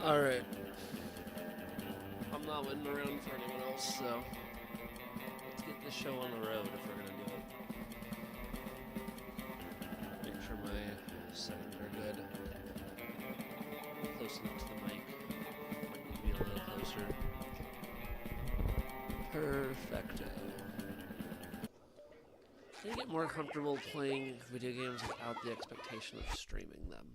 Alright. I'm not waiting around for anyone else, so let's get this show on the road if we're gonna do it. Make sure my settings are good. Close enough to the mic. Might need to be a little closer. Perfecto. I get more comfortable playing video games without the expectation of streaming them.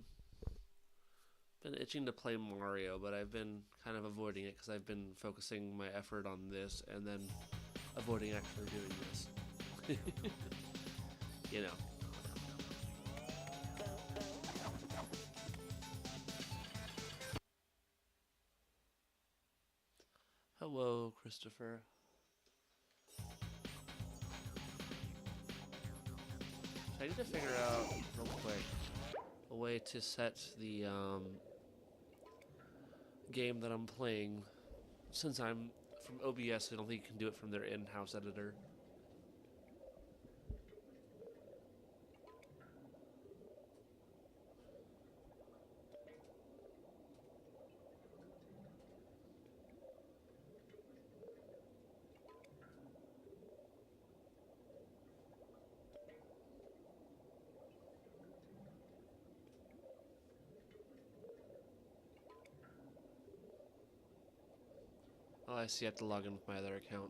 Been itching to play Mario, but I've been kind of avoiding it because I've been focusing my effort on this and then avoiding actually doing this. You know. Hello, Christopher. So I need to figure out real quick a way to set the game that I'm playing. Since I'm from OBS, I don't think you can do it from their in-house editor. Oh, I see. I have to log in with my other account.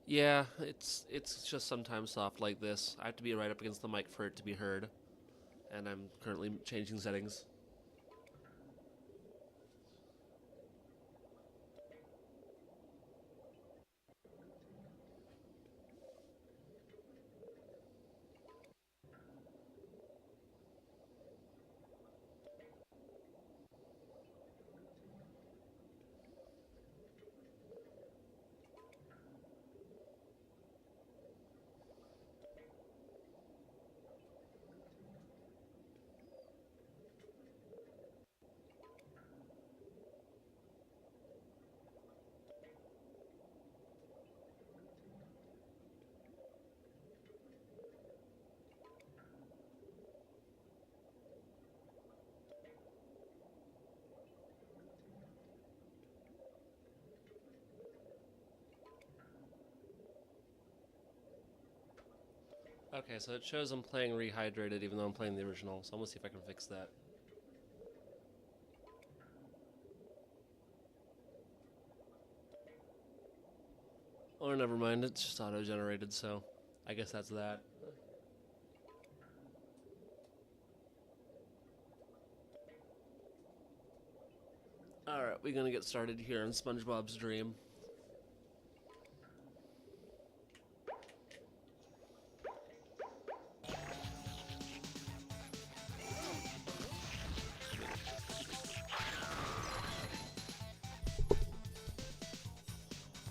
Yeah, it's just sometimes soft like this. I have to be right up against the mic for it to be heard, and I'm currently changing settings. Okay, so it shows I'm playing Rehydrated even though I'm playing the original, so I'm gonna see if I can fix that. Or never mind, it's just auto-generated, so I guess that's that. Alright, we're gonna get started here on SpongeBob's Dream.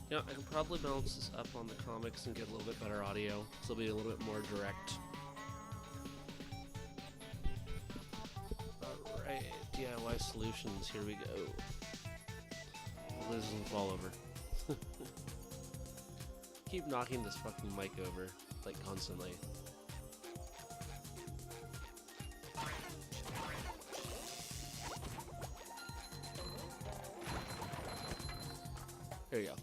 Yeah, I can probably balance this up on the comics and get a little bit better audio, so it'll be a little bit more direct. Alright, DIY solutions, here we go. This doesn't fall over. Keep knocking this fucking mic over, like, constantly. Here you go.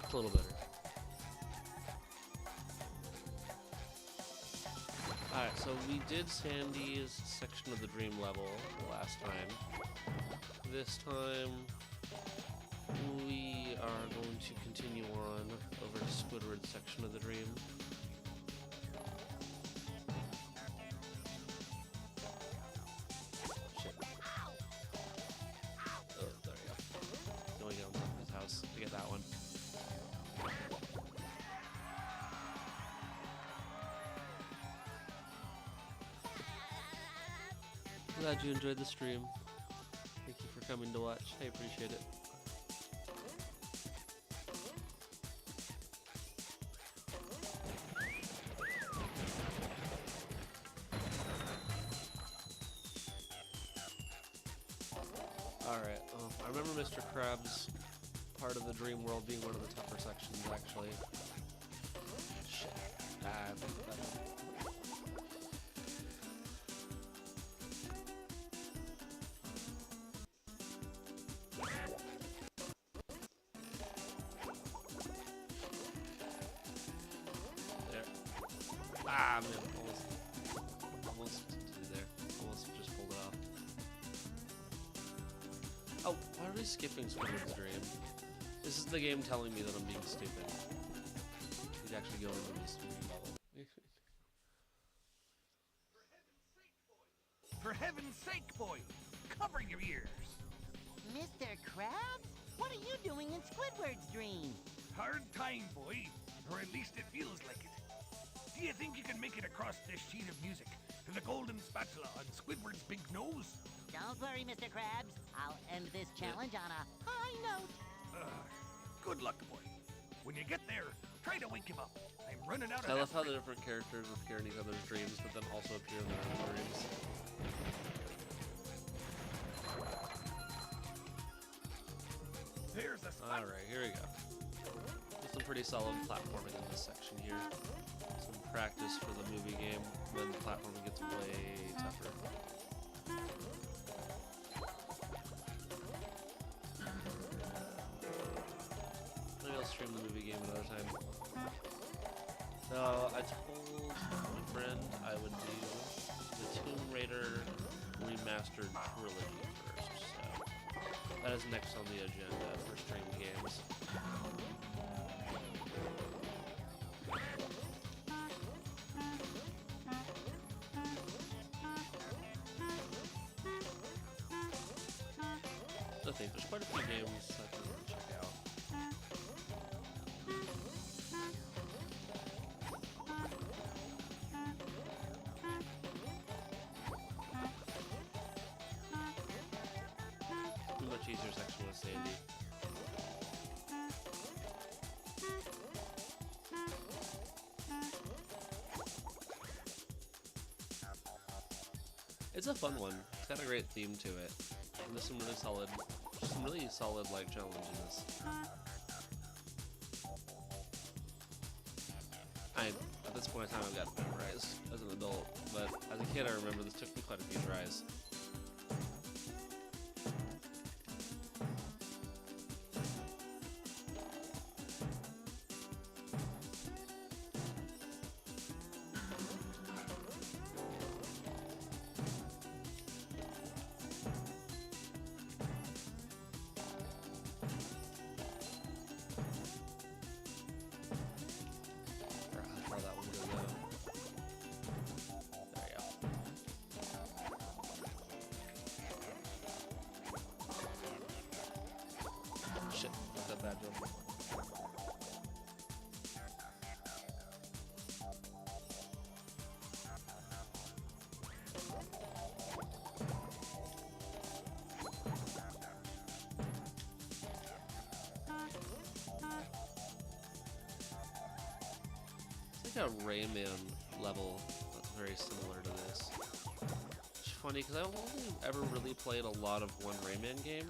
It's a little better. Alright, so we did Sandy's section of the dream level last time. This time, we are going to continue on over to Squidward's section of the dream. Shit. Oh, there we go. Going down to his house to get that one. Glad you enjoyed the stream. Thank you for coming to watch. I appreciate it. Alright, I remember Mr. Krabs' part of the dream world being one of the tougher sections, actually. Shit. I think that. There. Ah, man. Almost there. Almost just pulled it off. Oh, why are we skipping Squidward's dream? This is the game telling me that I'm being stupid. He'd actually go into this dream level. For heaven's sake, boy! Cover your ears! Mr. Krabs? What are you doing in Squidward's dream? Hard time, boy. Or at least it feels like it. Do you think you can make it across this sheet of music to the golden spatula on Squidward's big nose? Don't worry, Mr. Krabs. I'll end this challenge on a high note. Good luck, boy. When you get there, try to wake him up. I'm running out of... I love how the different characters appear in each other's dreams, but then also appear in their own dreams. There's a spot. Alright, here we go. Some pretty solid platforming in this section here. Some practice for the movie game when the platforming gets way tougher. Maybe I'll stream the movie game another time. No, I told my friend I would do the Tomb Raider remastered trilogy first, so that is next on the agenda for stream games. I think there's quite a few games I can check out. A much easier section with Sandy. It's a fun one. It's got a great theme to it. And there's some really solid like challenge in this. At this point in time I've got it memorized as an adult, but as a kid I remember this took me quite a few tries. Shit, that's a bad jump. It's like a Rayman level that's very similar to this. It's funny because I've only ever really played a lot of one Rayman game.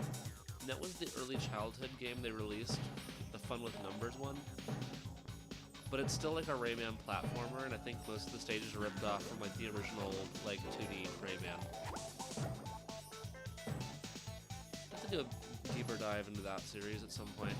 And that was the early childhood game they released, the Fun with Numbers one. But it's still like a Rayman platformer, and I think most of the stages are ripped off from like the original like 2D Rayman. I have to do a deeper dive into that series at some point.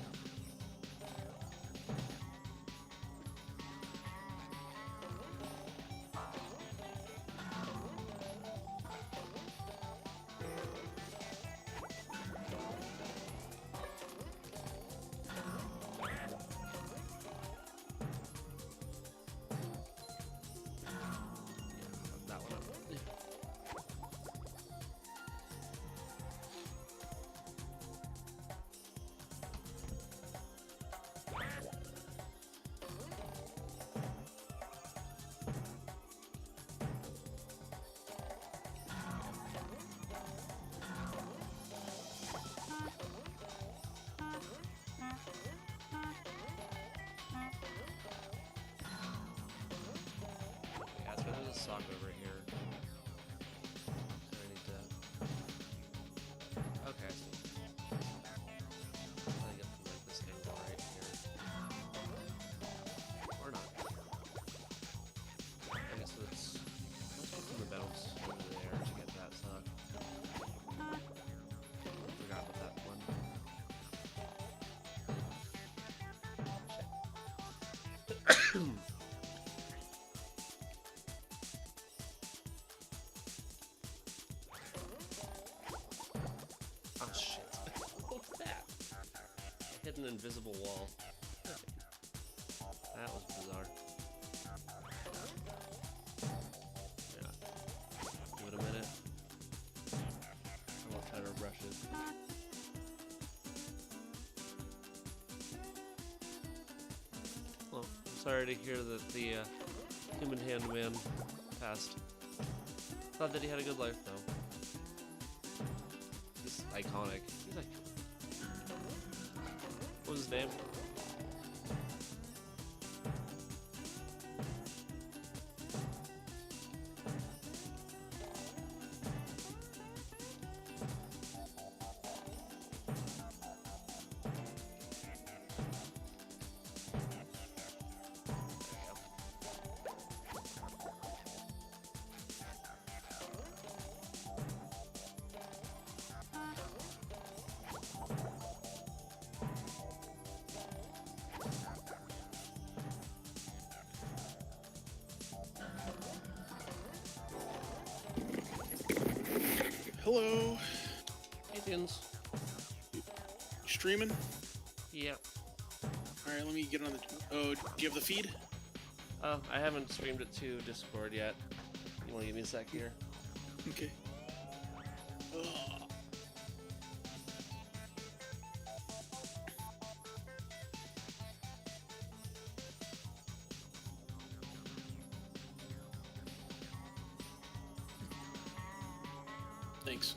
Oh shit. What was that? I hit an invisible wall. That was bizarre. Yeah. Give it a minute. I won't try to brush it. Well, I'm sorry to hear that the human hand man passed. Thought that he had a good life though. He's iconic. He's like, what was his name? Hello. Hey, Tunes. Streaming? Yep. Alright, let me get on the... Oh, do you have the feed? I haven't streamed it to Discord yet. You want to give me a sec here? Okay. Thanks.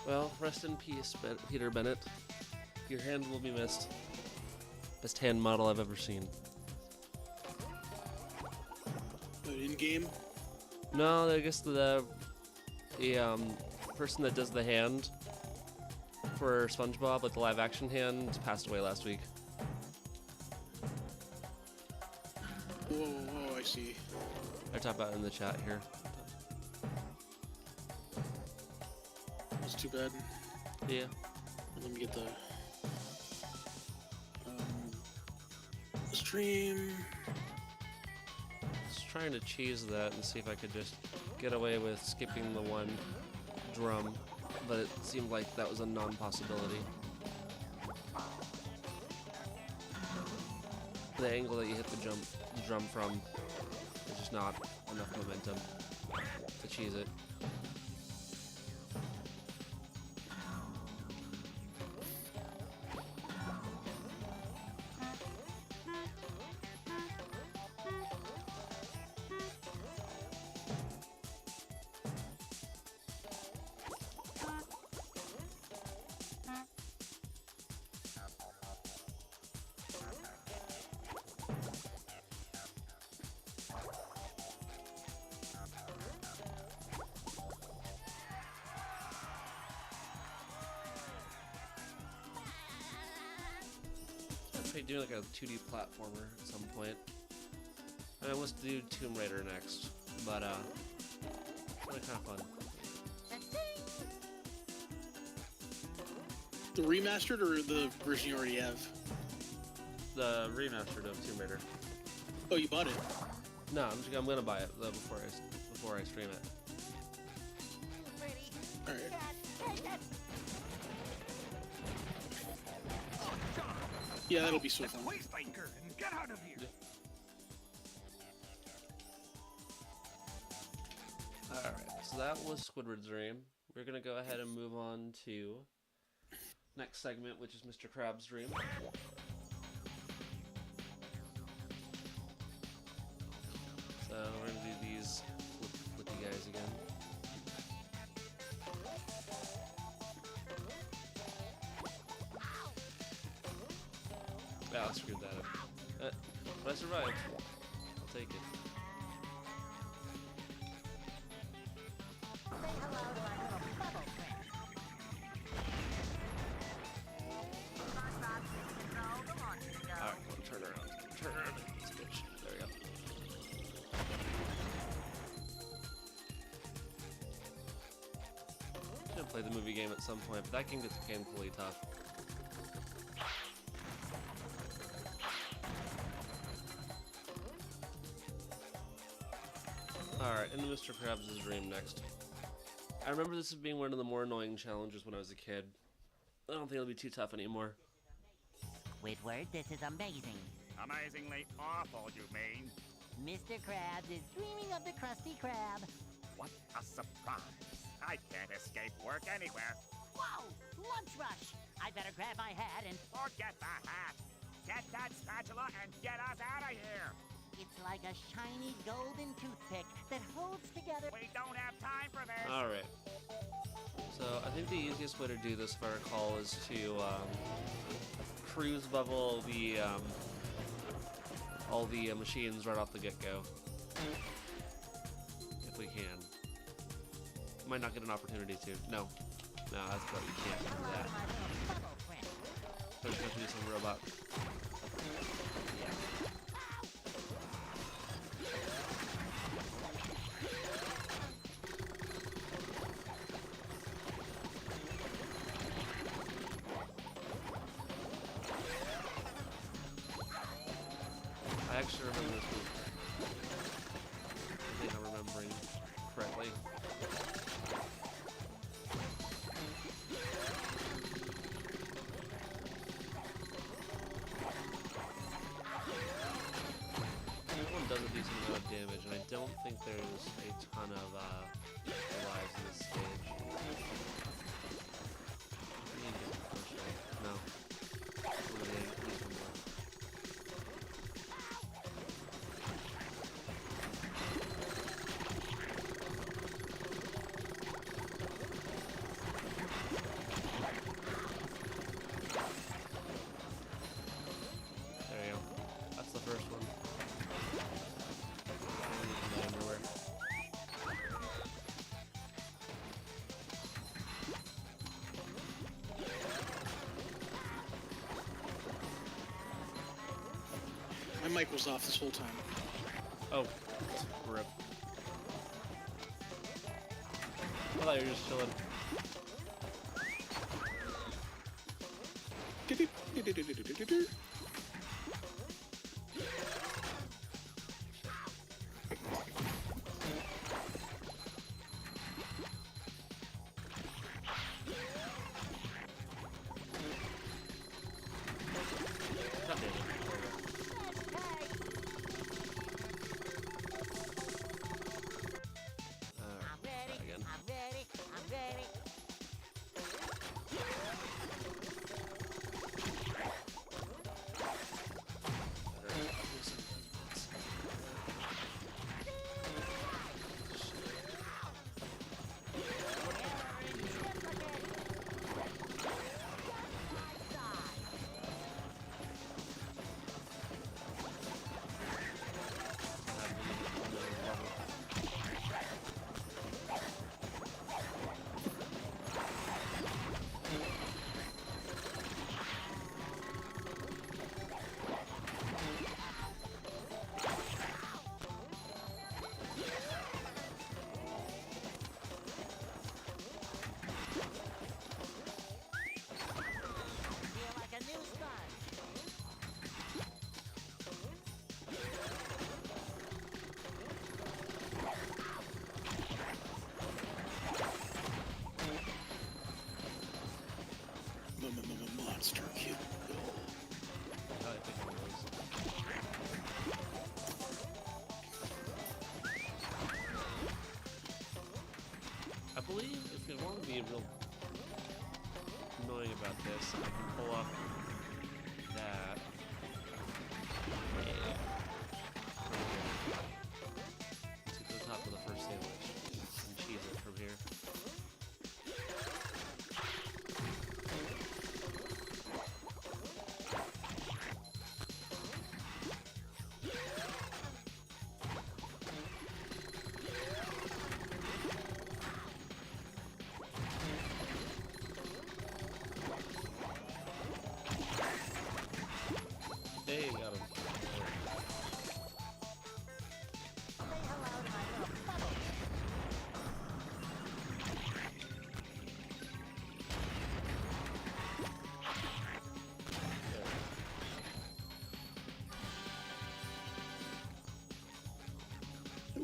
Well, rest in peace, Peter Bennett. Your hand will be missed. Best hand model I've ever seen. In-game? No, I guess the person that does the hand for SpongeBob, like the live-action hand, passed away last week. Whoa, I see. I talked about it in the chat here. That's too bad. Yeah. Let me get the stream. Just trying to cheese that and see if I could just get away with skipping the one drum, but it seemed like that was a non-possibility. The angle that you hit the drum from is just not enough momentum to cheese it. Doing like a 2D platformer at some point. I mean, let's do Tomb Raider next, but it's really kind of fun. The remastered or the version you already have? The remastered of Tomb Raider. Oh, you bought it? No, I'm gonna buy it though before I stream it. All right. Yeah, that'll be so fun. Waste anchor and get out of here. Alright, so that was Squidward's Dream. We're gonna go ahead and move on to next segment, which is Mr. Krabs' Dream. So we're gonna do these flippy guys again. Ah, I screwed that up. But I survived. I'll take it. Alright, turn around. Turn around. Bitch. There we go. I'm gonna play the movie game at some point, but that game gets painfully tough. Alright, into Mr. Krabs' dream next. I remember this as being one of the more annoying challenges when I was a kid. I don't think it'll be too tough anymore. Squidward, this is amazing. Amazingly awful, you mean? Mr. Krabs is dreaming of the Krusty Krab. What a surprise. I can't escape work anywhere. Whoa! Lunch rush! I better grab my hat and... Forget the hat. Get that spatula and get us out of here. It's like a shiny golden toothpick that holds together... We don't have time for this. Alright. So, I think the easiest way to do this, if I recall, is to cruise level the, all the machines right off the get-go. If we can. Might not get an opportunity to. No. No, that's what you can't do that. There's going to be some robot. I actually remember this move. I think I'm remembering correctly. This one does a decent amount of damage, and I don't think there's a ton of lives in this stage. I need to get the first one. No. At least one more. There you go. That's the first one. I need to go everywhere. My mic was off this whole time. Oh, rip. I thought you were just chilling. God damn it. I'm ready, Again. I'm ready, I'm ready. Feel like a new sponge. Monster Kill. I think it was. I believe if you want to be real annoying about this, I can pull off that. Yeah. To the top of the first sandwich and cheese it from here. Hey, got him. Say hello to my little bubble.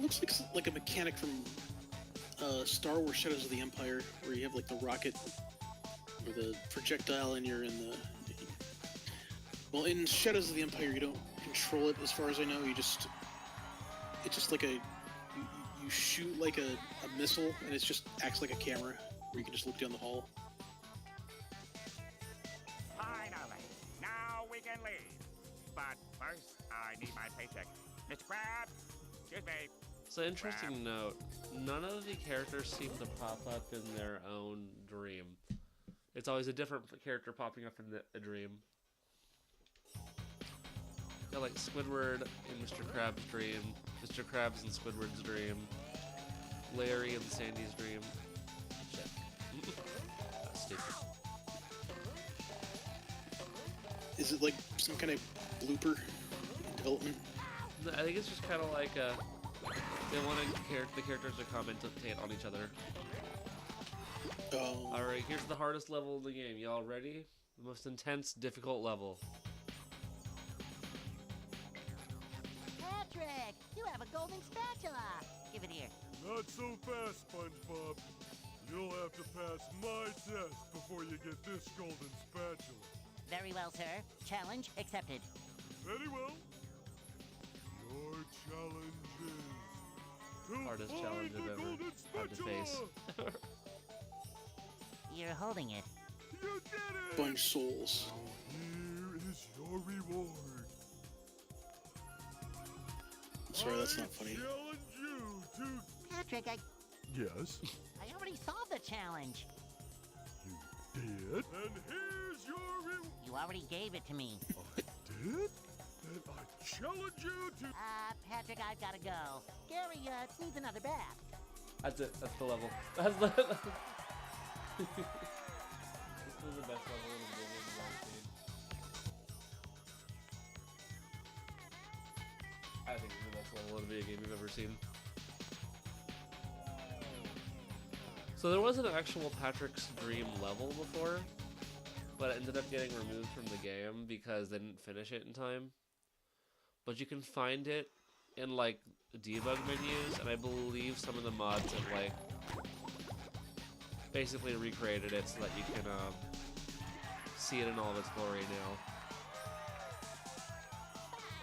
It looks like a mechanic from Star Wars Shadows of the Empire, where you have like the rocket or the projectile, and you're in the. Well, in Shadows of the Empire, you don't control it, as far as I know. It's just like you shoot like a missile, and it just acts like a camera, where you can just look down the hall. Finally, now we can leave. But first, I need my paycheck. Mr. Krabs, excuse me. So interesting note, none of the characters seem to pop up in their own dream. It's always a different character popping up in a dream. Got like Squidward in Mr. Krabs' dream, Mr. Krabs in Squidward's dream, Larry in Sandy's dream. Shit. That's stupid. Is it like some kind of blooper in development? I think it's just kind of like they want the characters to commentate on each other. Oh. Alright, here's the hardest level in the game. Y'all ready? The most intense, difficult level. Patrick, you have a golden spatula. Give it here. Not so fast, SpongeBob. You'll have to pass my test before you get this golden spatula. Very well, sir. Challenge accepted. Very well. Your challenge is to Hardest find challenge the I've ever golden had to spatula. face. You're holding it. You did it! Sponge souls. Here is your reward. Sorry, that's not funny. I challenge you to... Patrick, Yes, I already solved the challenge. you did. And here's your reward. You already gave it to me. I did? Then I challenge you to... Patrick, I've got to go. Gary, needs another bath. That's it. That's the level. That's the... This was the best level in the video game I've ever seen. I think it's the best level in a video game you've ever seen. So there was an actual Patrick's Dream level before, but it ended up getting removed from the game because they didn't finish it in time. But you can find it in like debug menus, and I believe some of the mods have like basically recreated it so that you can see it in all of its glory now.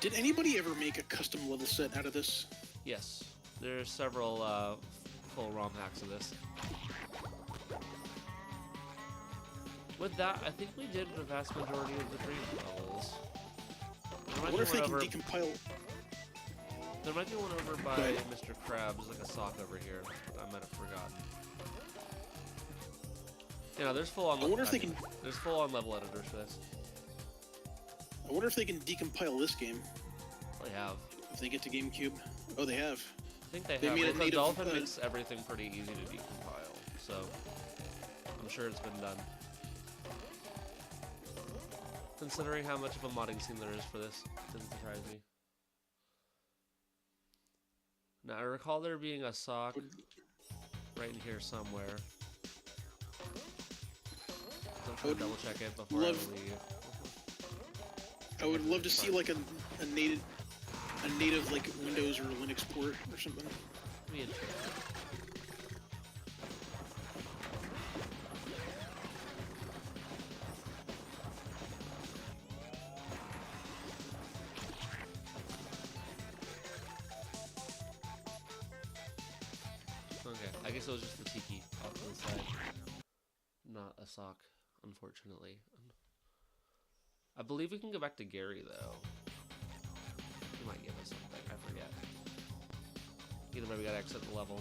Did anybody ever make a custom level set out of this? Yes, there's several full ROM hacks of this. With that, I think we did the vast majority of the dream levels. I wonder if they can decompile. There might be one over by Mr. Krabs, like a sock over here. I might have forgotten. Yeah, there's full-on. I wonder if they can. There's full-on level editors for this. I wonder if they can decompile this game. They have. If they get to GameCube. Oh, they have. I think they They have. made a Well, the native, Dolphin makes everything pretty easy to decompile, so I'm sure it's been done. Considering how much of a modding scene there is for this, it doesn't surprise me. Now, I recall there being a sock right in here somewhere. So I'm trying to double check it before I leave. I would love to see like a native like Windows or Linux port or something. Be interesting. Okay, I guess it was just the tiki off to the side. Not a sock, unfortunately. I believe we can go back to Gary, though. He might give us something, I forget. Either way, we gotta exit the level.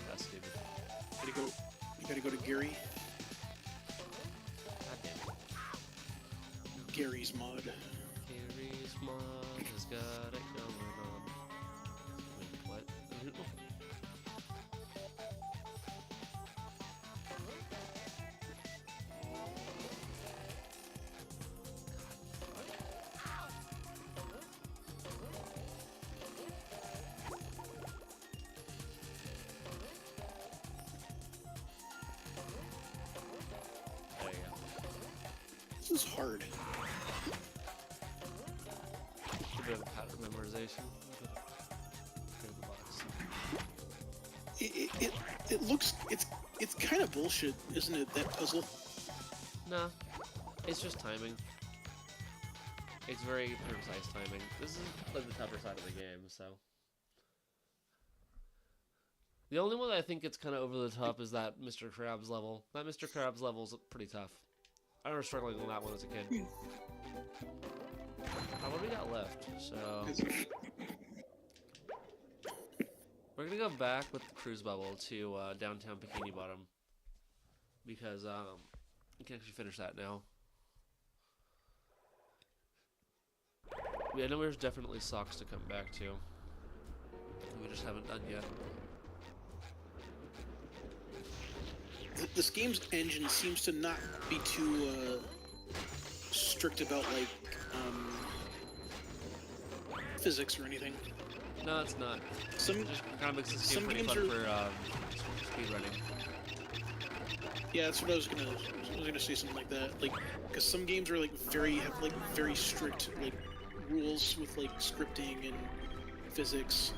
That's stupid. You gotta go to Gary. God damn it. Gary's mod. Gary's mod has got it going on. Wait, what? There you go. This is hard. Too bit of pattern memorization. Clear the box. It looks it's kind of bullshit, isn't it? That puzzle. Nah, it's just timing. It's very precise timing. This is like the tougher side of the game, so. The only one I think it's kind of over the top is that Mr. Krabs level. That Mr. Krabs level is pretty tough. I remember struggling on that one as a kid. What do we got left? So we're gonna go back with the cruise bubble to downtown Bikini Bottom because we can actually finish that now. I know there's definitely socks to come back to. We just haven't done yet. This game's engine seems to not be too strict about like physics or anything. No, it's not. Some Just kind of makes this game some pretty games fun are for speed running. yeah, that's what I was gonna say, something like that. Like, because some games are like have like very strict like rules with like scripting and physics,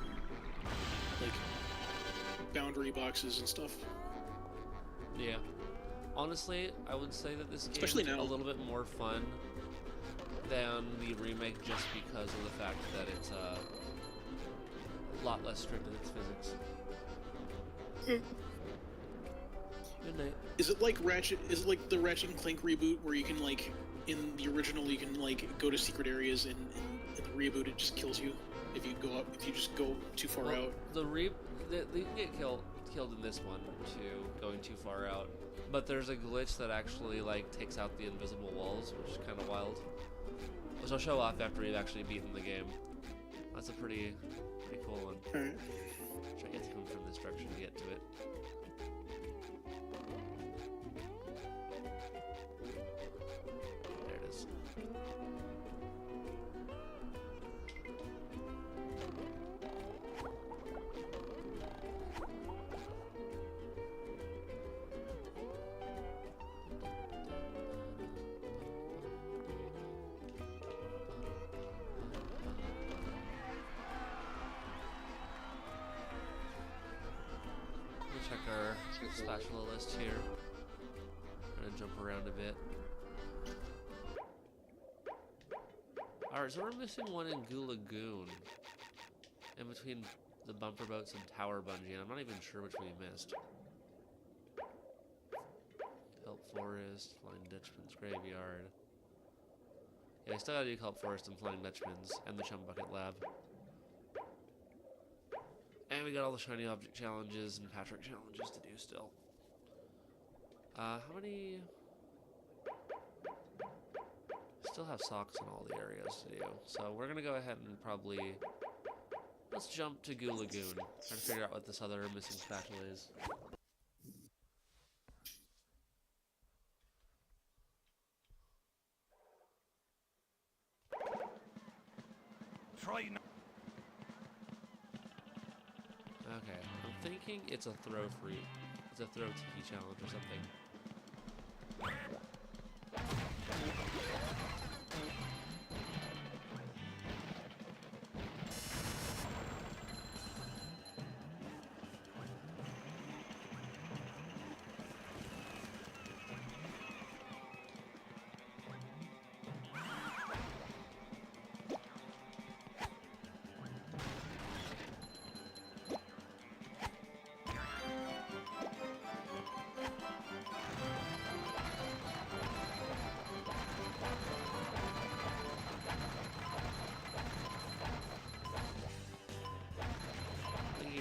like boundary boxes and stuff. Yeah. Honestly, I would say that this game Especially is now. a little bit more fun than the remake just because of the fact that it's a lot less strict in its physics. Good night. Is it like Ratchet? Is it like the Ratchet and Clank reboot where you can like in the original you can like go to secret areas and in the reboot it just kills you if you go up if you just go too far Well, out? you can get killed in this one too, going too far out. But there's a glitch that actually like takes out the invisible walls, which is kind of wild. Which I'll show off after we've actually beaten the game. That's a pretty cool one. Alright. Try to get to come from this direction to get to it. There it is. Check our spatula list here. I'm gonna jump around a bit. Alright, so we're missing one in Goo Lagoon. In between the bumper boats and Tower Bungee, and I'm not even sure which we missed. Kelp Forest, Flying Dutchman's Graveyard. Yeah, I still gotta do Kelp Forest and Flying Dutchman's, and the Chum Bucket Lab. And we got all the shiny object challenges and Patrick challenges to do still. How many? Still have socks in all the areas to do. So we're gonna go ahead and probably let's jump to Goo Lagoon. Try to figure out what this other missing spatula is. Try not. Okay, I'm thinking it's a throw fruit. It's a throw tiki challenge or something.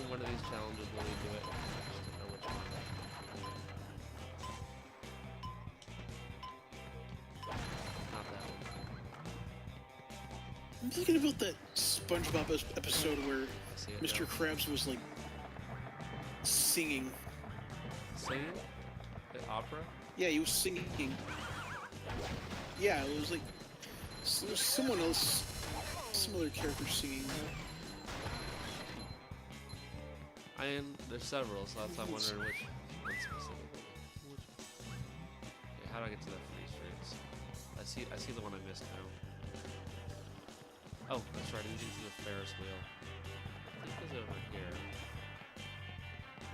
One of these challenges will lead to it. Just don't know which one. Not that one. I'm thinking about that SpongeBob episode where I see it Mr. now. Krabs was like singing. Singing? The opera? Yeah, he was singing. Yeah, it was like there was someone else, some other character singing. There's several, so that's why I'm wondering which one specifically. Okay, how do I get to that freeze fruits? I see the one I missed now. Oh, that's right. I didn't do the Ferris wheel. I think it was over here.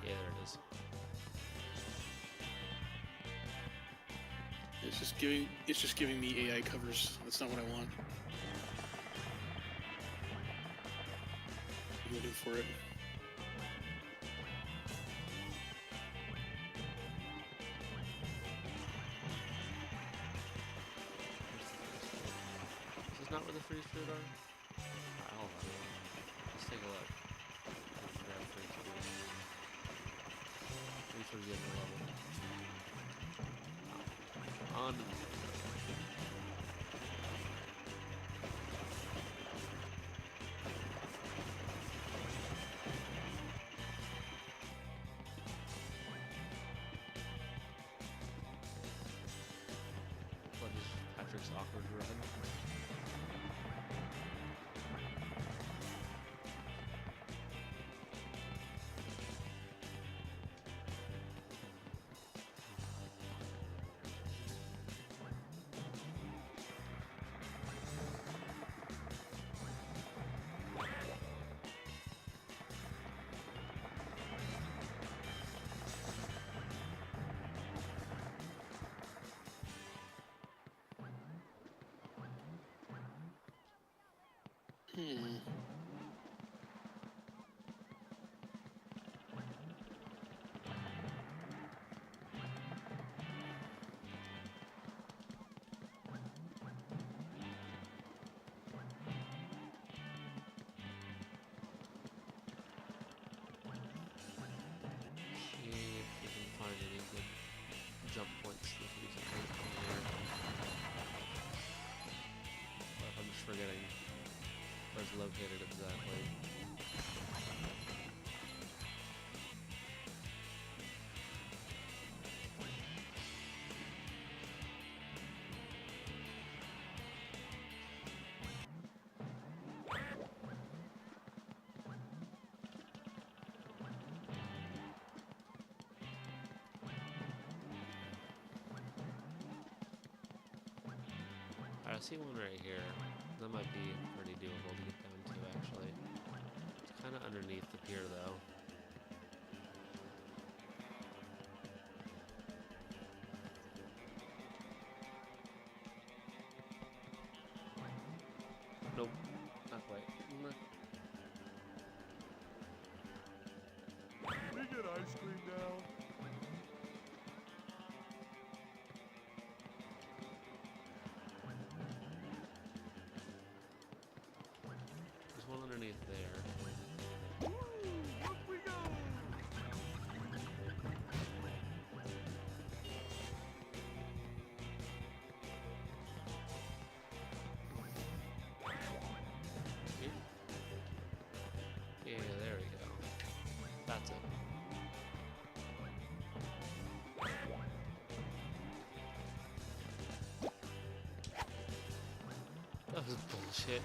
Yeah, there it is. It's just giving me AI covers. That's not what I want. I'm looking for it. This is not where the freeze food are? Hold on. Let's take a look. Grab freeze food. Freeze food is the level. On to the what is Patrick's awkward run? Hmm. See if we can find any good jump points that we can take from here. Or if I'm just forgetting where it's located exactly. I see one right here. That might be pretty doable to get down to, actually. It's kind of underneath the pier, though. Nope, not quite. We get ice cream now. There's one underneath there. Woo! Up we go! Here? Yeah, there we go. That's it. That was bullshit.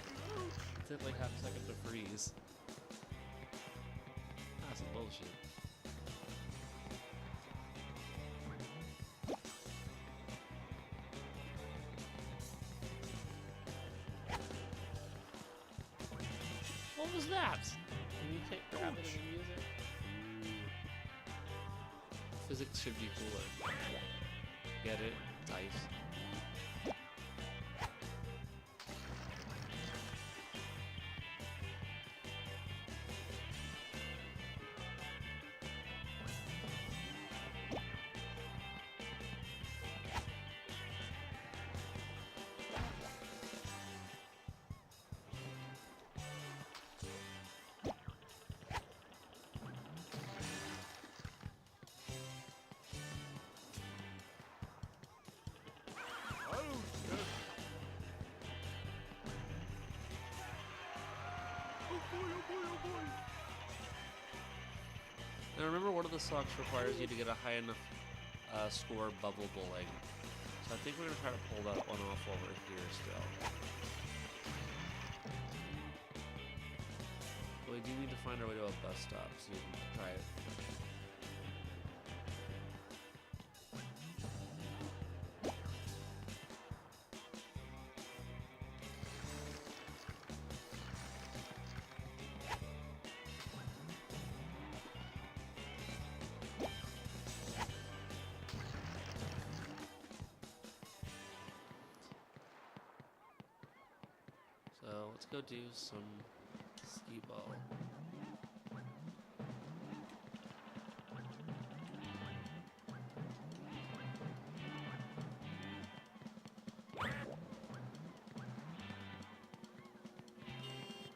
It took like half a second to freeze. That's some bullshit. What was that? You can't grab it and use it? Physics should be cooler. Get it? It's ice. I don't get it. Oh boy, oh boy, oh boy. Now remember, one of the socks requires you to get a high enough score bubble bowling. So I think we're going to try to pull that one off while we're here still. But we do need to find our way to a bus stop so we can try it. So let's go do some skee ball.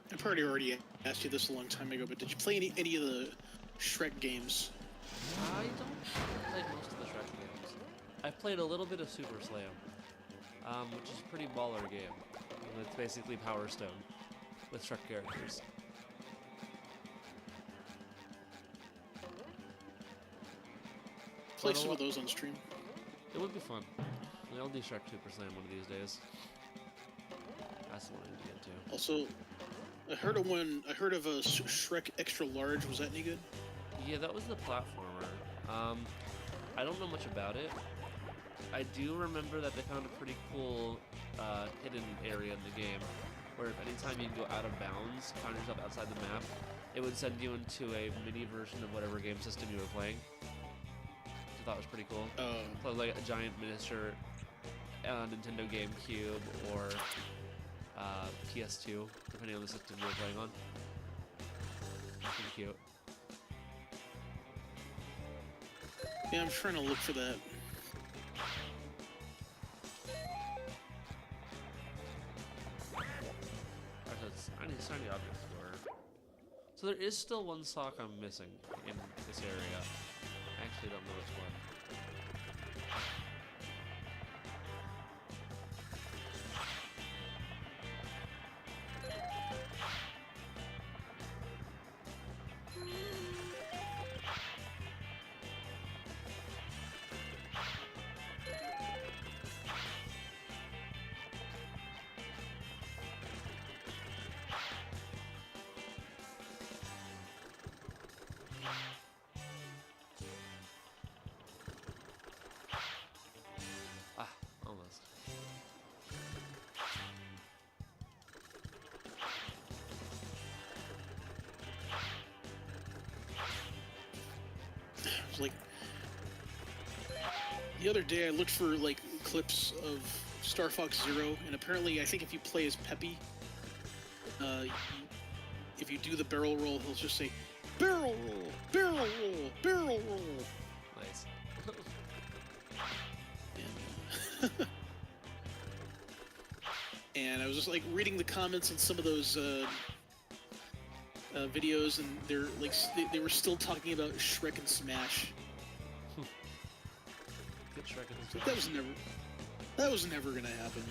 I probably already asked you this a long time ago, but did you play any of the Shrek games? I don't play most of the Shrek games. I've played a little bit of Super Slam, which is a pretty baller game. It's basically Power Stone with Shrek characters. Play some of those on stream. It would be fun. I'll do Shrek Super Slam one of these days. That's the one I need to get to. Also, I heard of a Shrek Extra Large. Was that any good? Yeah, that was the platformer. I don't know much about it. I do remember that they found a pretty cool hidden area in the game, where if anytime you go out of bounds, found yourself outside the map, it would send you into a mini version of whatever game system you were playing. Which I thought was pretty cool. So like a giant miniature Nintendo GameCube or PS2, depending on the system you were playing on. Pretty cute. Yeah, I'm trying to look for that. I need shiny object store. So there is still one sock I'm missing in this area. I actually don't know which one. Ah, almost. Like the other day, I looked for like clips of Star Fox Zero, and apparently, I think if you play as Peppy, if you do the barrel roll, he'll just say, "Barrel roll, barrel roll, barrel roll." Nice. And I was just like reading the comments on some of those videos, and they're like they were still talking about Shrek and Smash. Good Shrek in this That was never gonna happen.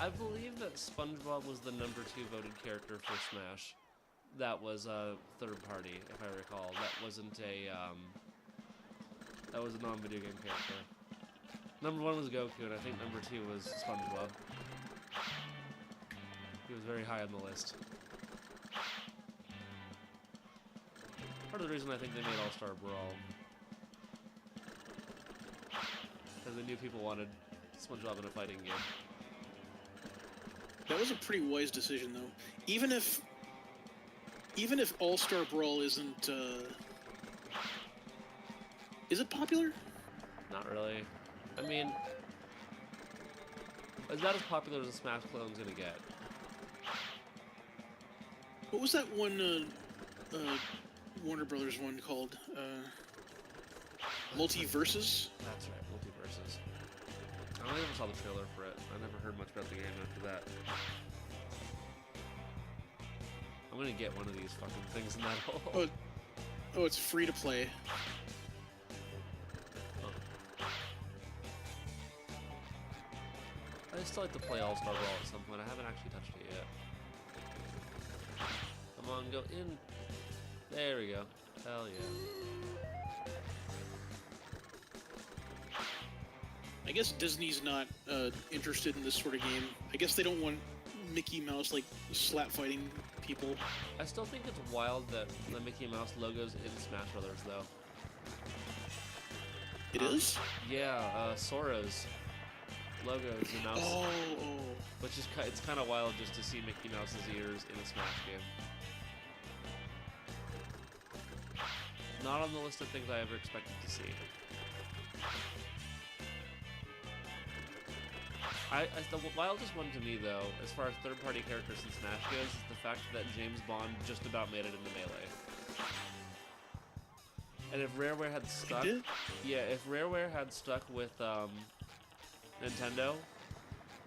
I believe that SpongeBob was the #2 voted character for Smash. That was a third party, if I recall. That wasn't a that was a non-video game character. #1 was Goku, and I think #2 was SpongeBob. He was very high on the list. Part of the reason I think they made All-Star Brawl. Because they knew people wanted SpongeBob in a fighting game. That was a pretty wise decision, though. Even if All-Star Brawl isn't, is it popular? Not really. I mean, it's not as popular as a Smash clone's gonna get. What was that one, Warner Brothers one called? Multiverses? That's right, Multiverses. I only ever saw the trailer for it. I never heard much about the game after that. I'm gonna get one of these fucking things in that hole. Oh, it's free to play. I still like to play All-Star Brawl at some point. I haven't actually touched it yet. Come on, go in. There we go. Hell yeah. I guess Disney's not interested in this sort of game. I guess they don't want Mickey Mouse like slap fighting people. I still think it's wild that the Mickey Mouse logo's in Smash Brothers, though. It is? Yeah, Sora's logo is a mouse. Oh. Which is it's kind of wild just to see Mickey Mouse's ears in a Smash game. Not on the list of things I ever expected to see. The wildest one to me, though, as far as third-party characters in Smash goes, is the fact that James Bond just about made it into Melee. And if Rareware had stuck, if Rareware had stuck with Nintendo,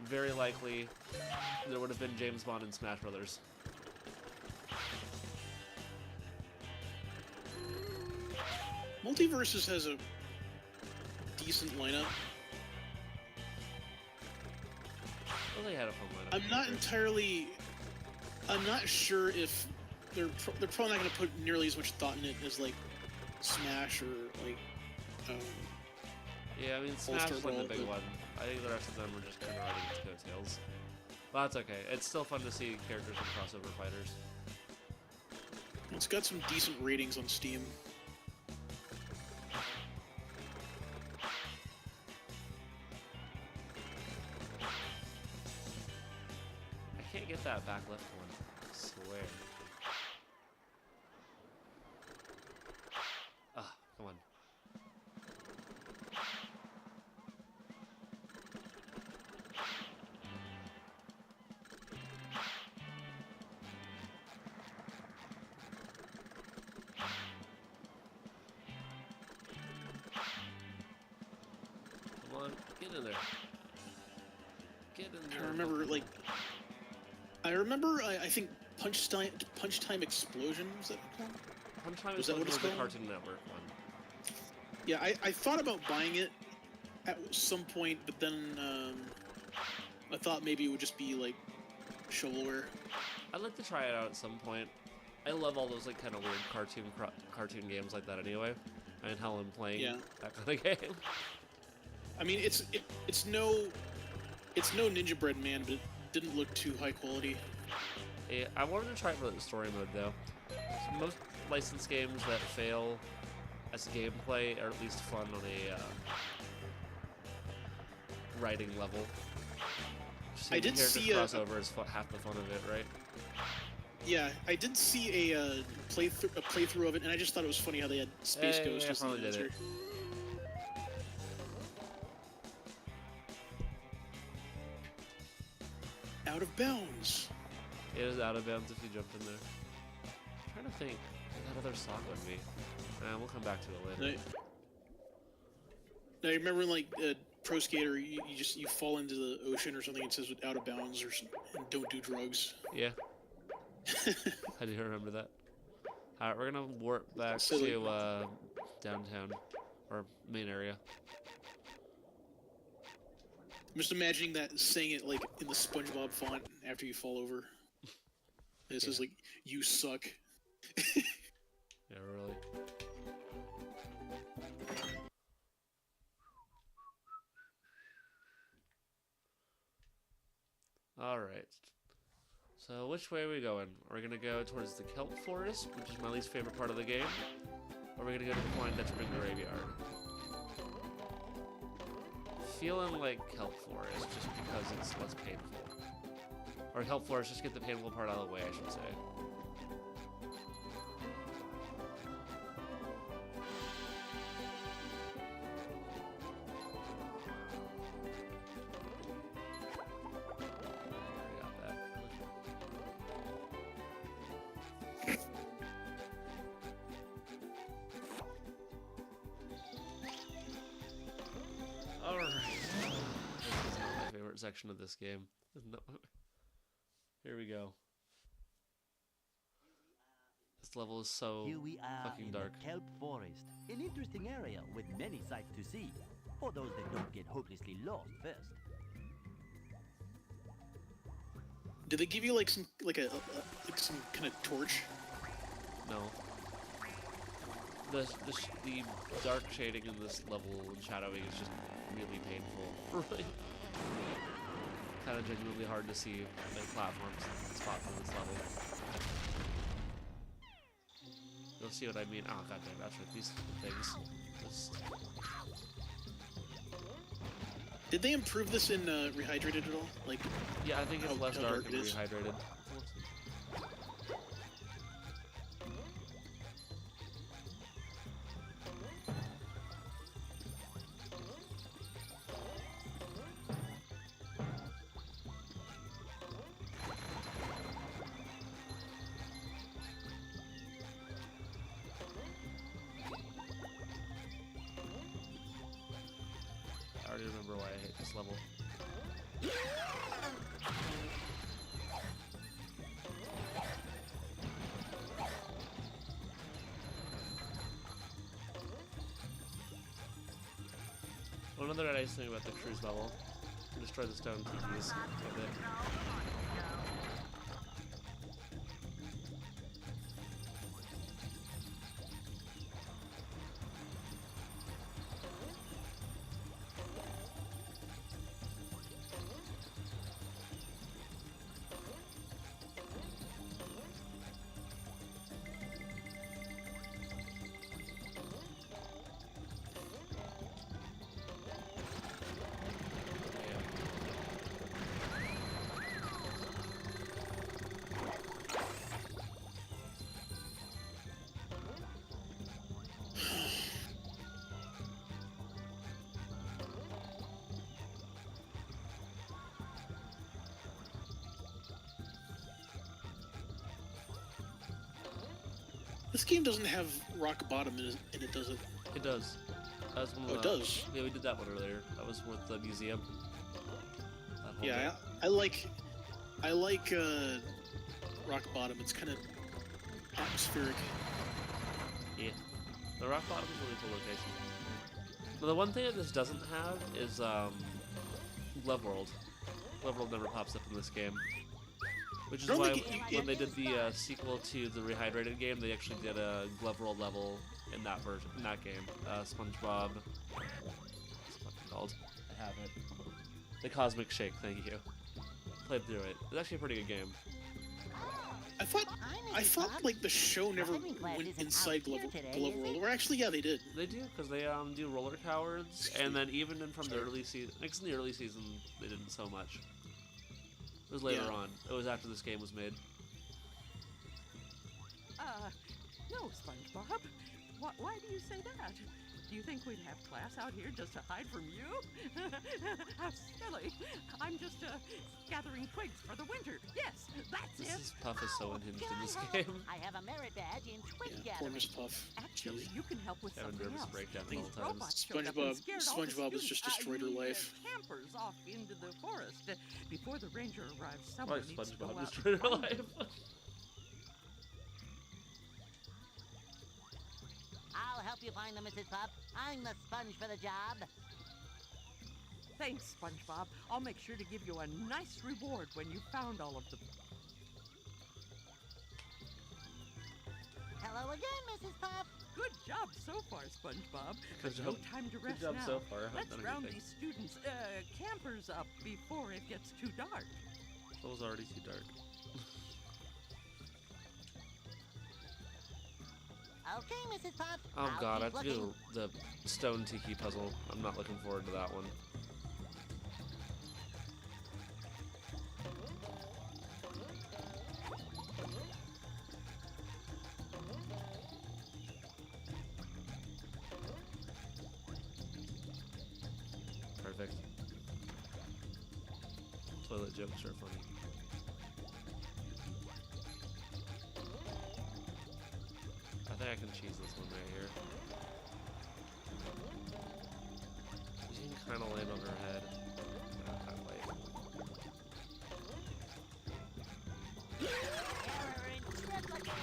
very likely there would have been James Bond in Smash Brothers. Multiverses has a decent lineup. Well, they had a fun lineup. I'm not sure if they're probably not going to put nearly as much thought in it as like Smash or like. Yeah, I mean Smash is like the big one. I think the rest of them are just kind of riding its coattails. But that's okay. It's still fun to see characters in crossover fighters. It's got some decent ratings on Steam. I can't get that back left one. I swear. Ah, come on. Come on, get in there. Get in there. I think Punch Time Explosion, was that called? Punch Time Was that what it's the called? Cartoon Network one. Yeah, I thought about buying it at some point, but then I thought maybe it would just be like shovelware. I'd like to try it out at some point. I love all those like kind of weird cartoon games like that anyway. I mean, hell, I'm playing that kind of game. I mean, it's no Ninja Bread Man, but it didn't look too high quality. Yeah, I wanted to try it for the story mode though. So most licensed games that fail as gameplay are at least fun on a writing level. I did see crossover is half the fun of it, right? Yeah, I did see a playthrough of it, and I just thought it was funny how they had Space Ghost as the answer. Out of bounds. It is out of bounds if you jumped in there. I'm trying to think what that other song would be. We'll come back to it later. Now, I remember in like Pro Skater, you fall into the ocean or something. It says out of bounds or and don't do drugs. Yeah. I do remember that. All right, we're gonna warp back So, to downtown or main area. I'm just imagining that saying it like in the SpongeBob font after you fall over. This is like, you suck. Yeah, really. Alright. So, which way are we going? Are we gonna go towards the Kelp Forest, which is my least favorite part of the game? Or are we gonna go to the Flying Dutchman Graveyard? Feeling like Kelp Forest, just because it's less painful. Or Kelp Forest, just get the painful part out of the way, I should say. Section of this game. No. Here we go. This level is so Here we are fucking in dark. the Kelp Forest, an interesting area with many sights to see, for those that don't get hopelessly lost first. Did they give you like some some kind of torch? No. The dark shading in this level and shadowing is just really painful. Really. Kind of genuinely hard to see the platforms spot from this level. You'll see what I mean. Oh goddamn, that's right. These things. Did they improve this in Rehydrated at all? Like, yeah, I think it's less dark and rehydrated. remember why I hate this level. One other nice thing about the cruise level, you can destroy the stone TVs with it. This game doesn't have rock bottom in it, does it? It does. That was one of Oh, it the- does? Yeah, we did that one earlier. That was with the museum. That whole Yeah, bit. I like rock bottom. It's kind of atmospheric. Yeah. The rock bottom is a really cool location. But the one thing that this doesn't have is Glove World. Glove World never pops up in this game. Which is I don't why think when they did the sequel to the rehydrated game, they actually did a Glove World level in that version, in that game. SpongeBob. What's it fucking called? I have it. The Cosmic Shake. Thank you. Played through it. It's actually a pretty good game. I thought Hi, I Mrs. thought Bob. like the show never Driving class went isn't inside out here today, Glove is World. it? Or actually, yeah, they did. They do, because they do roller cowards, and then even from the early season, I guess in the early season they didn't so much. It was later Yeah. on. It was after this game was made. No, SpongeBob. Why do you say that? Do you think we'd have class out here just to hide from you? How silly. I'm just gathering twigs for the winter. Yes, that's it. Mrs. Puff is so unhinged in this Hi-ho. game. I have a merit badge in twig Yeah, poor gathering. Miss Puff. Actually, Jeez. you can help with Having something nervous else. breakdown These all the time. robots showed up and SpongeBob- scared all the SpongeBob has students, just destroyed her life. Campers off into the forest. Before the ranger arrives, Why someone needs to go SpongeBob out destroyed her and find life? them. I'll help you find them, Mrs. Puff. I'm the sponge for the job. Thanks, SpongeBob. I'll make sure to give you a nice reward when you found all of them. Hello again, Mrs. Puff. Good job so far, SpongeBob. Good But no job. time to rest Good job now. so far. I haven't Let's done round anything. these students, campers up before it gets too dark. It was already too dark. Okay, Mrs. Puff. Oh I'll god, I have keep to looking. do the stone tiki puzzle. I'm not looking forward to that one. Perfect. Toilet jokes are funny. I think I can cheese this one right here. You can kind of land on her head. Kind of late. Error in triplicate.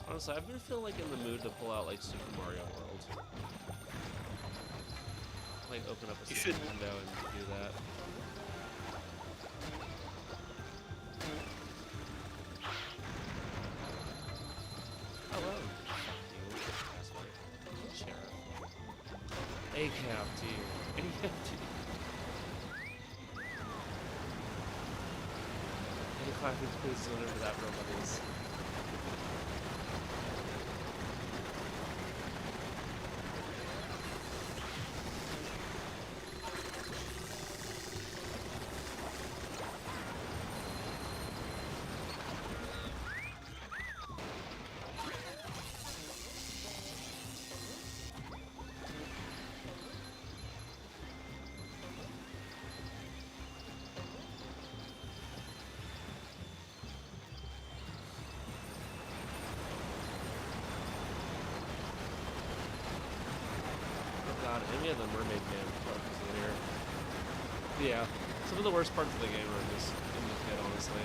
Honestly, I've been feeling like in the mood to pull out like Super Mario World. Like open up a You secret should. window and do that. Hello. Fuck you. Asshole. Sheriff. A-cap, dude. A-cap, dude. Any questions, please, whatever that robot is. Maybe the Mermaid Man part is in here. Yeah, some of the worst parts of the game are in this kit, honestly.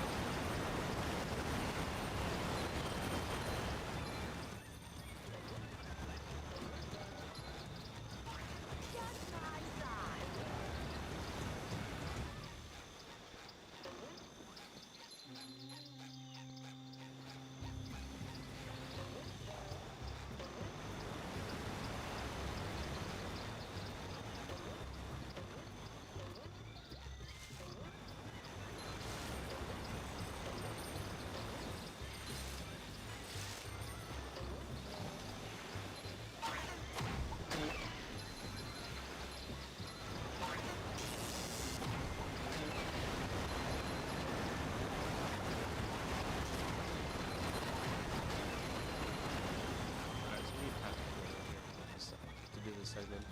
Segment.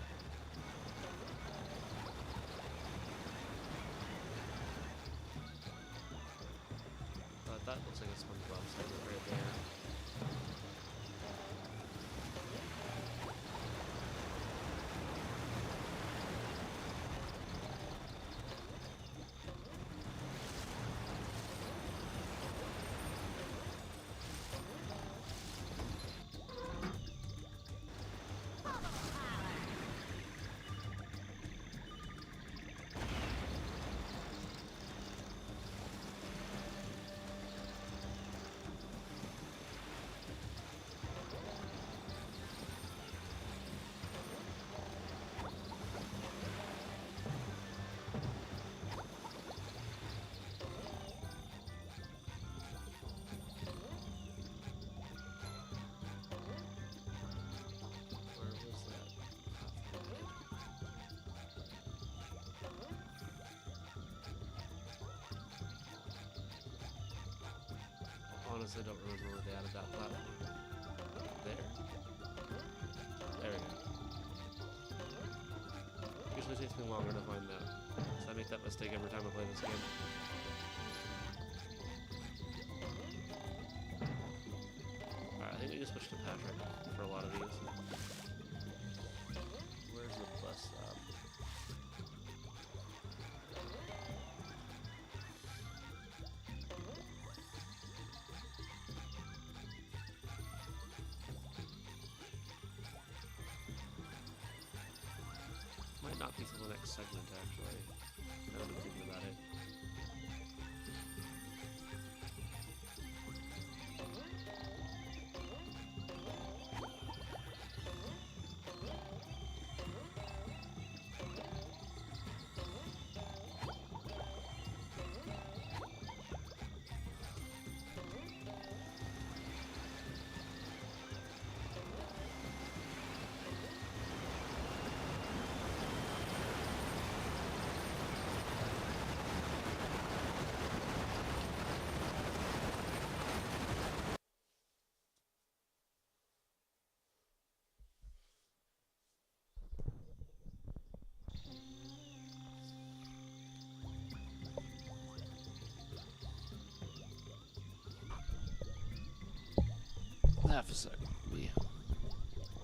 That looks like a SpongeBob segment right there. Honestly, don't remember where they added that platform. There? There we go. Usually takes me longer to find that. So I make that mistake every time I play this game. Alright, I think we can switch to Patrick for a lot of these. Where's the bus stop? Might not be till the next segment, actually. Now that I'm thinking about it. Half a second. Let me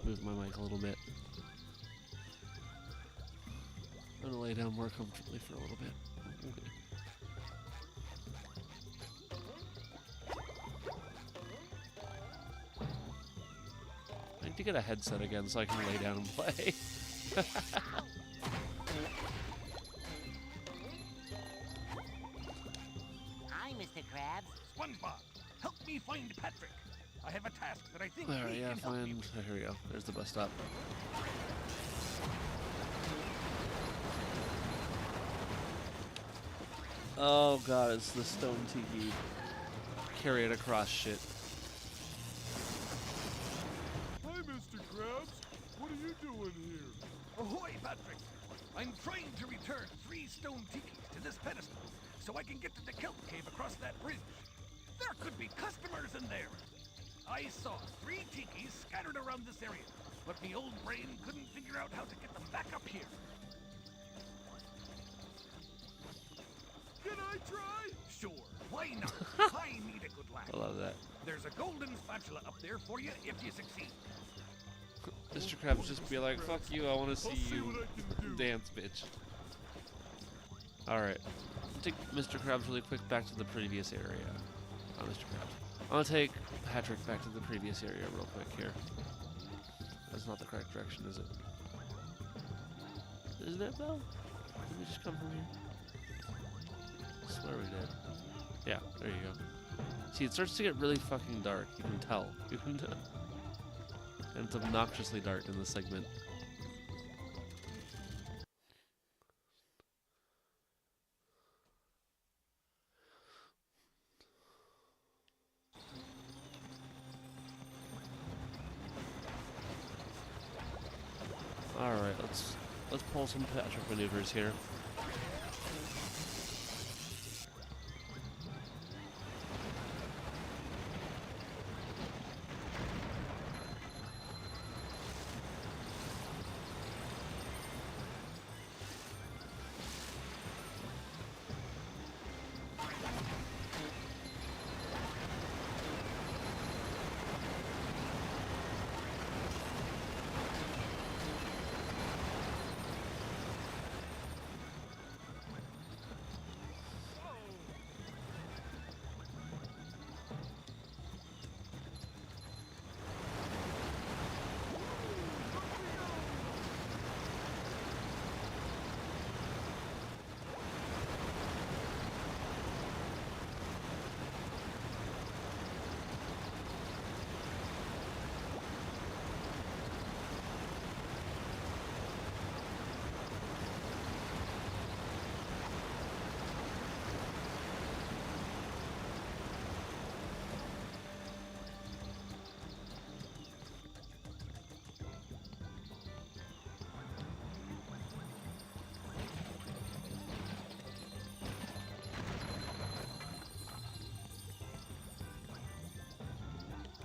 move my mic a little bit. I'm gonna lay down more comfortably for a little bit. Okay. I need to get a headset again so I can lay down and play. Hi, Mr. Krabs. SpongeBob, help me find Patrick. I have a task that I think Alright, he yeah, can help me fine. with. Oh, here we go. There's the bus stop. Oh god, it's the stone tiki. Carry it across shit. Hi, Mr. Krabs. What are you doing here? Ahoy, Patrick! I'm trying to return 3 stone tikis to this pedestal so I can get to the kelp cave across that bridge. There could be customers in there. I saw 3 tikis scattered around this area, but my old brain couldn't figure out how to get them back up here. Can I try? Sure, why not? I need a good laugh. I love that. There's a golden spatula up there for you if you succeed. Mr. Krabs just be like, fuck you, I want to see see you what I can do. dance, bitch. Alright. I'll take Mr. Krabs really quick back to the previous area. Oh, Mr. Krabs. I'll take Patrick back to the previous area real quick here. That's not the correct direction, is it? Isn't it, though? Did we just come from here? I swear we did. Yeah, there you go. See, it starts to get really fucking dark. You can tell. You can tell. And it's obnoxiously dark in this segment. Alright, let's pull some Patrick maneuvers here.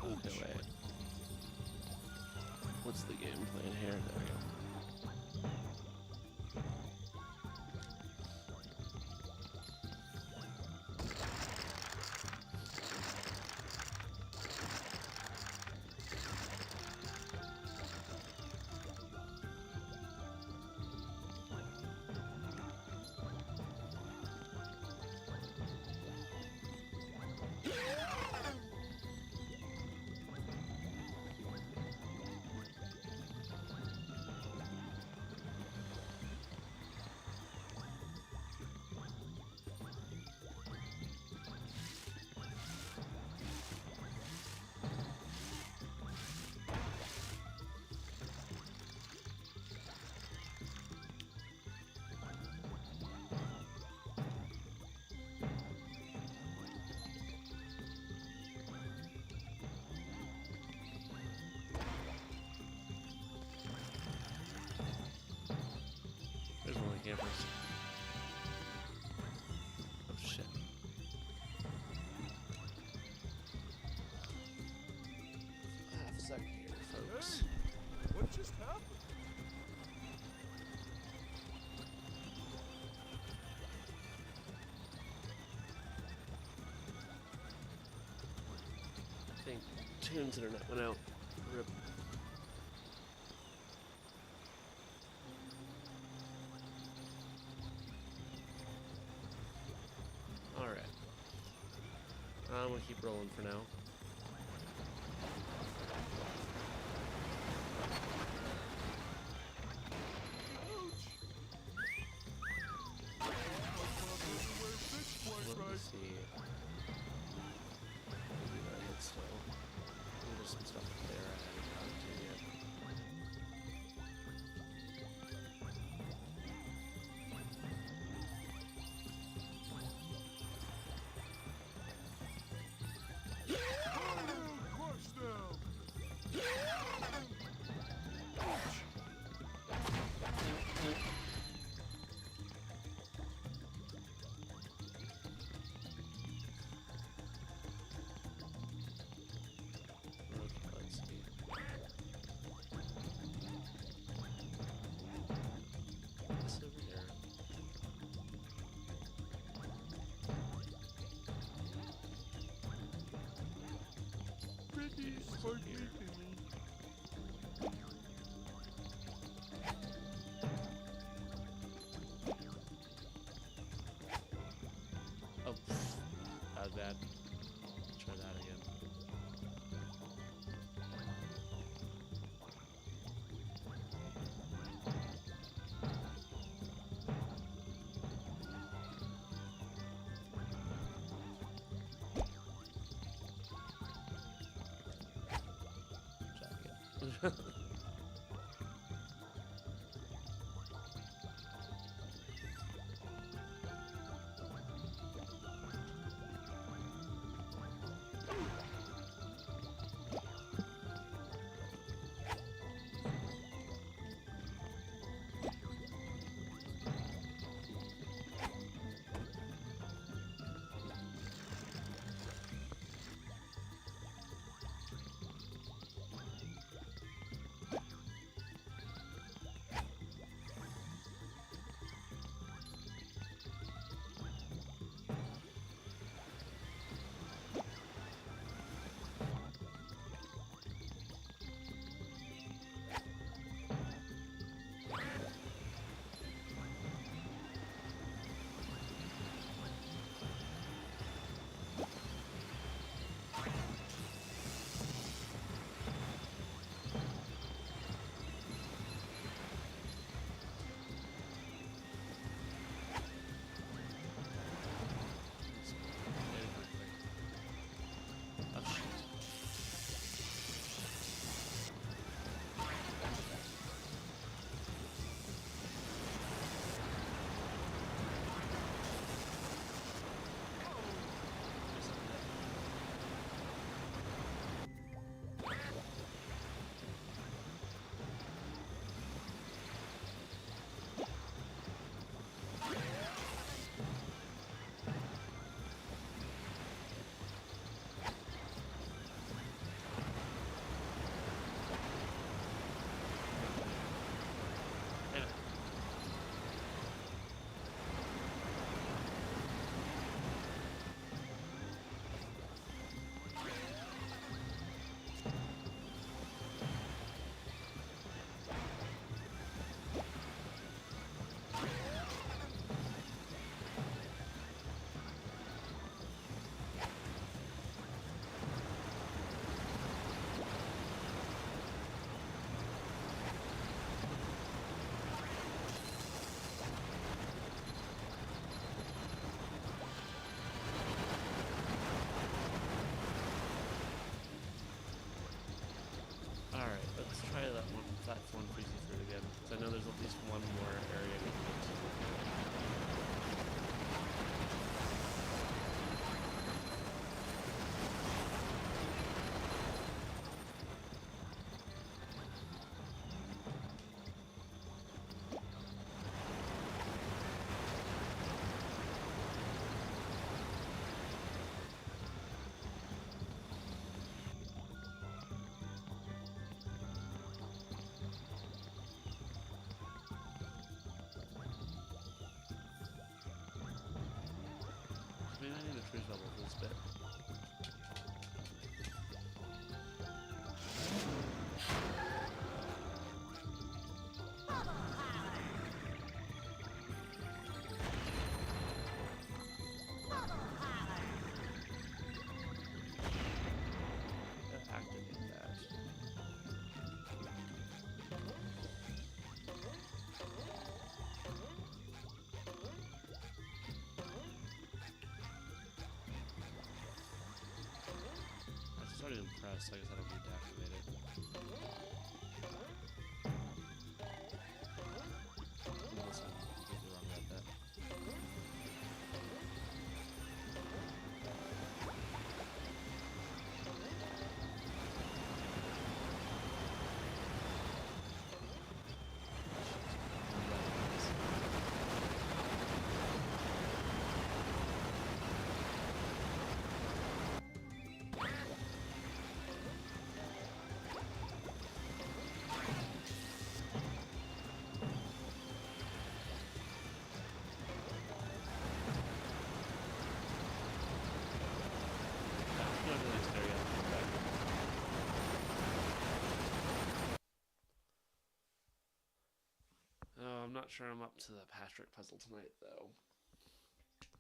Okay, wait. What's the game plan here? There we go. There's one of the campers. Oh shit. Half a sec here, folks. Hey, what just happened? I think Toon's internet went out. Rip. Alright. I'm gonna keep rolling for now. Let me see. Maybe that hit still. Maybe there's some stuff up there I haven't gotten to yet. Crush them! Okay, let's see. What's over here? Pretty What's up sparkly here? to me. Let's try that one platform freezy fruit again, because I know there's at least one more area to get to. Maybe I need a freeze level for this bit. Activate that. It's already been pressed, so I guess I don't need to activate it. Unless I'm completely wrong about that. Oh, I'm not sure I'm up to the Patrick puzzle tonight, though.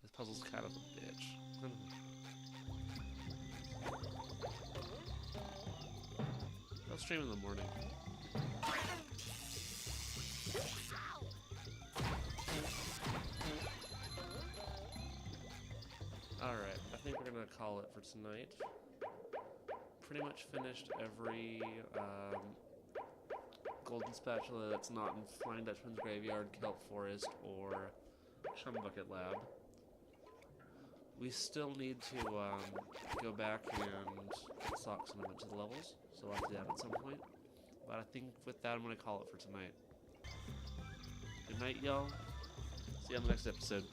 This puzzle's kind of a bitch. I'll stream in the morning. Alright, I think we're gonna call it for tonight. Pretty much finished every golden spatula that's not in Flying Dutchman's Graveyard, Kelp Forest, or Chum Bucket Lab. We still need to go back and get Sock Cinnamon to the levels, so I'll have to do that at some point. But I think with that, I'm going to call it for tonight. Good night, y'all. See you on the next episode.